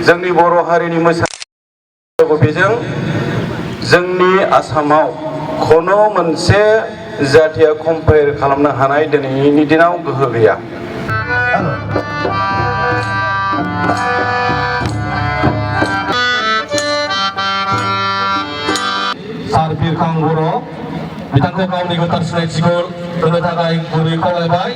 जोंनि बर' हारिनि मोसानाय बेजों जोंनि आसामाव खुनु मोनसे जाथिया कम्पेयार खालामनो हानाय दिनैनि दिनाव गोहो गैया। सार बिरखां बर' बिथांखौ गावनि गोथार सिनायथिखौ होनो थाखाय गुरै खावलायबाय।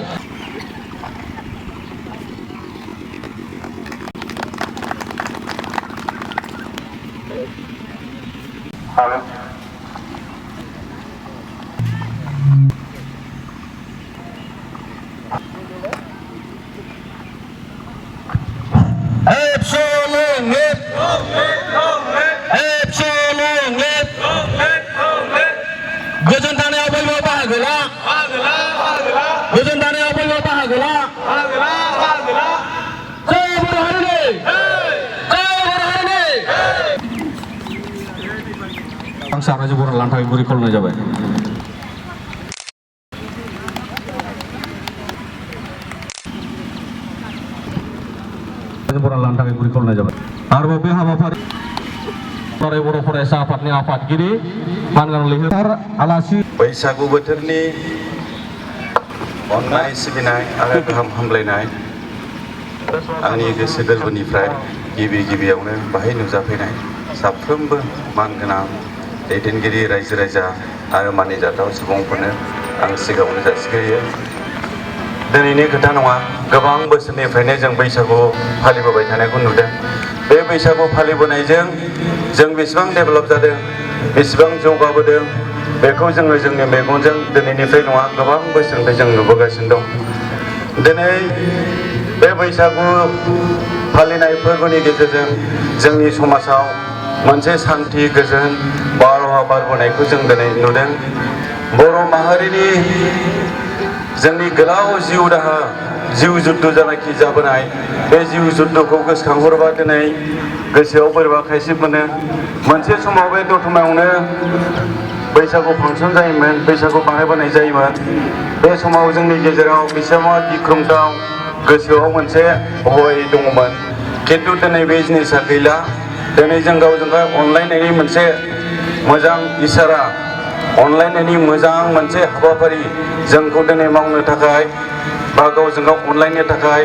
गोजोन दानायाव बयबो बाहागो ला। गोजोन दानायाव बयबो बाहागो ला। जय बर' हारिनि। जय बर' हारिनि। आं सारायजो बर' लानो थाखाय गुरै खावलायनाय जाबाय। बर' लानो थाखाय गुरै खावलायनाय जाबाय। आरोबाव बे हाबाफारि बर' फरायसा आफादनि आफादगिरि मानगानाव लैहोर आलासि बैसागु बोथोरनि अननाय सिबिनाय आरो गाहाम हामलायनाय आंनि गोसो गोरबोनिफ्राय गिबियावनो बाहाय नुजाफैनाय साफ्रोमबो मानगोनां दैदेनगिरि रायजो राजा आरो मानिजाथाव सुबुंफोरनो आं सिगाङावनो जासिग्रोयो। दिनैनि खोथा नङा, गोबां बोसोरनिफ्रायनो जों बैसागु फालिबोबाय थानायखौ नुदों। बे बैसागु फालिबोनायजों जों बेसेबां डेभेलप जादों, बेसेबां जौगाबोदों, बेखौ जोङो जोंनि मेगनजों दिनैनिफ्राय नङा गोबां बोसोरनिफ्राय जों नुबोगासिनो दं। दिनै बे बैसागु फालिनाय फोरबोनि गेजेरजों जोंनि समाजाव मोनसे सान्थि गोजोन बारहावा बारबोनायखौ जों दिनै नुदों। बर' माहारिनि जोंनि गोलाव जिउ दाहा जिउ जुद्ध जानाखि जाबोनाय बे जिउ जुद्धखौ गोसोखांहरबा दिनै गोसोआव बोरैबा खायसे मोनो। मोनसे समाव बे दतमायावनो बैसागु फांसन जायोमोन, बैसागु बानायबोनाय जायोमोन। बे समाव जोंनि गेजेराव बेसेबां गिख्रंथाव गोसोआव मोनसे भय दङमोन, खिन्थु दिनै बे जिनिसा गैला। दिनै जों गावजों गाव अनलायनायनि मोनसे मोजां इसारा, अनलायनायनि मोजां मोनसे हाबाफारि जोंखौ दिनै मावनो थाखाय बा गावजों गाव अनलायनो थाखाय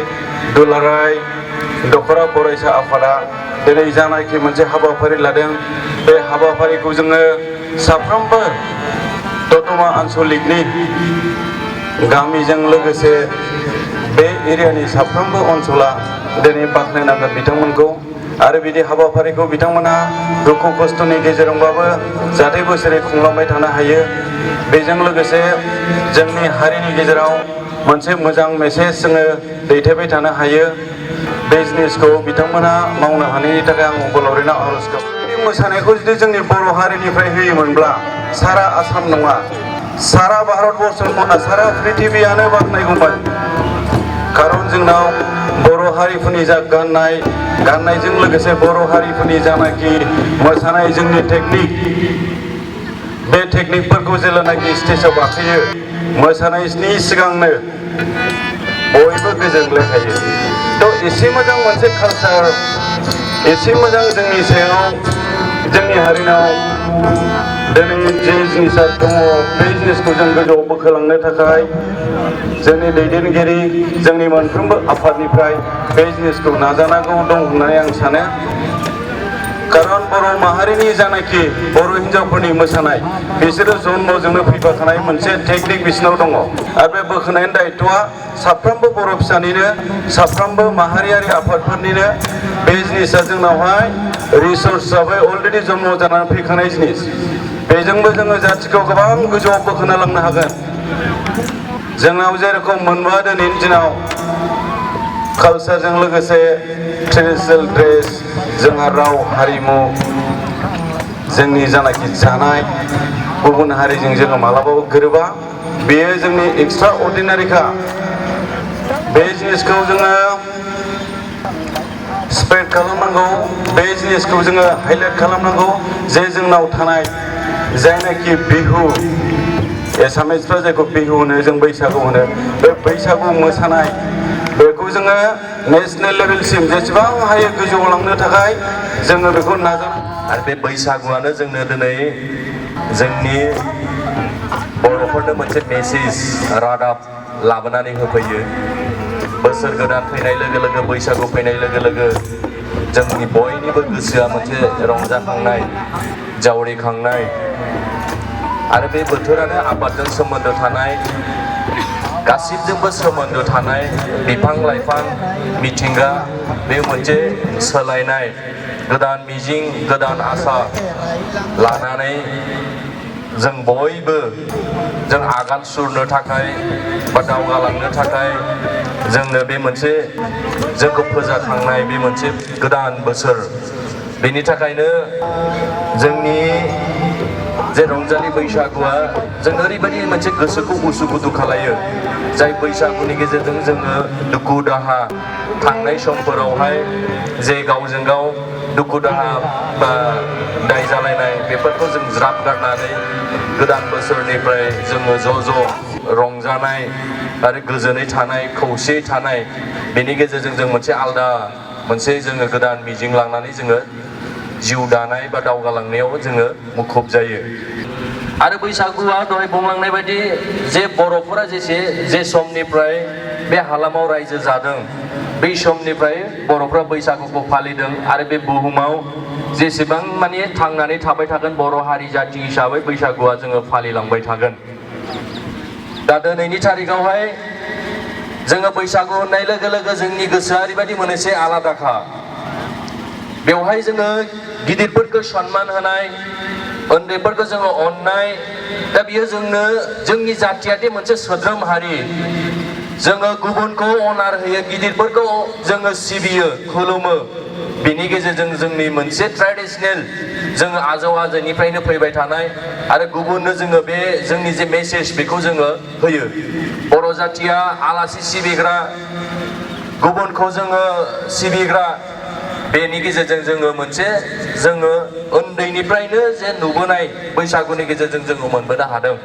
दुलाराय दख'रा फरायसा आफादा दिनै जानाखि मोनसे हाबाफारि लादों। बे हाबाफारिखौ जोङो साफ्रोमबो दतमा आन्सलिकनि गामिजों लोगोसे बे एरियानि साफ्रोमबो ओनसोला दिनै बाख्नायनांगोन बिथांमोनखौ। आरो बिदि हाबाफारिखौ बिथांमोना दुखु खस्थ'नि गेजेरजोंबाबो जाहाथे बोसोरै खुंलांबाय थानो हायो। बेजों लोगोसे जोंनि हारिनि गेजेराव मोनसे मोजां मेसेज जोङो दैथायबाय थानो हायो। बे जिनिसखौ बिथांमोना मावनो हानायनि थाखाय आं बोलावरिनाव आर'ज गाबो। बे मोसानायखौ जुदि जोंनि बर' हारिनिफ्राय होयोमोनब्ला सारा आसाम नङा, सारा भारतबर्ष नङा, सारा प्रिथिबियानो बाख्नायगौमोन। खारन जोंनाव बर' हारिफोरनि जा गाननायजों लोगोसे बर' हारिफोरनि जानाखि मोसानाय जोंनि टेकनिक, बे टेकनिकफोरखौ जेब्लानाखि स्टेजाव गाखोयो मोसानायनि सिगांनो बयबो गोजोनग्लायखायो। थ' एसे मोजां मोनसे कालचार, एसे मोजां जोंनि सायाव जोंनि हारिनाव दिनै जे जिनिसा दङ बे जिनिसखौ जों गोजौआव बोखोलांनो थाखाय जोंनि दैदेनगिरि जोंनि मोनफ्रोमबो आफादनिफ्राय बे जिनिसखौ नाजानांगौ दं होननानै आं सानो। खारन बर' माहारिनि जानाखि बर' हिन्जावफोरनि मोसानाय बिसोरो जन्मजोंनो फैफाखानाय मोनसे टेकनिक बिसिनाव दङ। आरो बे बोखोनायनि दायित्वआ साफ्रोमबो बर' फिसानिनो, साफ्रोमबो माहारियारि आफादफोरनिनो। बे जिनिसा जोंनावहाय रिसर्स हिसाबै अलरेडि जन्म जानानै फैखानाय जिनिस। बेजोंबो जोङो जाथिखौ गोबां गोजौआव बोखोना लांनो हागोन। जोंनाव जेरेखम मोनबा दिनैनि दिनाव कालचारजों लोगोसे ट्रेडिशनेल ड्रेस, जोंहा राव हारिमु, जोंनि जानाखि जानाय गुबुन हारिजों जोङो मालाबाबो गोरोबा, बेयो जोंनि एक्सट्रा अर्डिनारिखा। बे जिनिसखौ जोङो स्प्रेड खालामनांगौ, बे जिनिसखौ जोङो हाइलाइट खालामनांगौ जे जोंनाव थानाय जायनाखि बिहु, एसामिसफ्रा जायखौ बिहु होनो, जों बैसागु होनो, बे बैसागु मोसानाय बेखौ बर'खौ जोङो नेसनेल लेभेलसिम जेसेबां हायो गोजौआव लांनो थाखाय जोङो बेखौ आरो बे बैसागुआनो जोंनो दिनै जोंनि बर'फोरनो मोनसे मेसेज रादाब लाबोनानै होफैयो। बोसोर गोदान फैनाय लोगो लोगो बैसागु फैनाय लोगो लोगो जोंनि बयनिबो गोसोआ मोनसे रंजाखांनाय जावरिखांनाय आरो बे बोथोरानो आबादजों सोमोन्दो थानाय गासिबजोंबो सोमोन्दो थानाय बिफां लाइफां मिथिंगा बे मोनसे सोलायनाय गोदान मिजिं गोदान आसा लानानै जों बयबो जों आगान सुरनो थाखाय बा दावगालांनो थाखाय जोंनो बे मोनसे जोंखौ फोजाखांनाय बे मोनसे गोदान बोसोर बेनि थाखायनो जोंनि जे रंजालि बैसागुआ जों ओरैबायदि मोनसे गोसोखौ उसु गुदु खालायो जाय बैसागुनि गेजेरजों जोङो दुखु दाहा थांनाय समफोरावहाय जे गावजों गाव दुखु दाहा बा दाय जालायनाय बेफोरखौ जों ज्राब गारनानै गोदान बोसोरनिफ्राय जोङो ज' रंजानाय आरो गोजोनै थानाय खौसेयै थानाय बेनि गेजेरजों जों मोनसे आलदा मोनसे जोङो गोदान मिजिं लांनानै जोङो जिउ दानाय बा दावगालांनायाव जोङो मुखुब जायो। आरो बैसागुआ दहाय बुंलांनाय बायदि जे बर'फोरा जे समनिफ्राय बे हालामाव रायजो जादों बै समनिफ्राय बर'फ्रा बैसागुखौ फालिदों आरो बे बुहुमाव जेसेबां माने थांनानै थाबाय थागोन बर' हारि जाथि हिसाबै बैसागुआ जोङो फालिलांबाय थागोन। दा दिनैनि थारिखआवहाय जोङो बैसागु होननाय लोगो लोगो जोंनि गोसोआ ओरैबायदि मोनसे आलादाखा बेवहाय जोङो गिदिरफोरखौ सनमान होनाय उन्दैफोरखौ जोङो अननाय दा बियो जोंनि जाथियादि मोनसे सोद्रोम हारि जोङो गुबुनखौ अनार होयो गिदिरफोरखौ जोङो सिबियो खुलुमो बेनि गेजेरजों जोंनि मोनसे ट्रेडिशनेल जोङो आजौ आजैनिफ्रायनो फैबाय थानाय आरो गुबुननो जोङो बे जोंनि जे मेसेज बेखौ जोङो होयो। बर' जाथिया आलासि सिबिग्रा गुबुनखौ जोङो सिबिग्रा बेनि गेजेरजों जोङो उन्दैनिफ्रायनो जे नुबोनाय बैसागुनि गेजेरजों जोङो मोनबोनो हादों।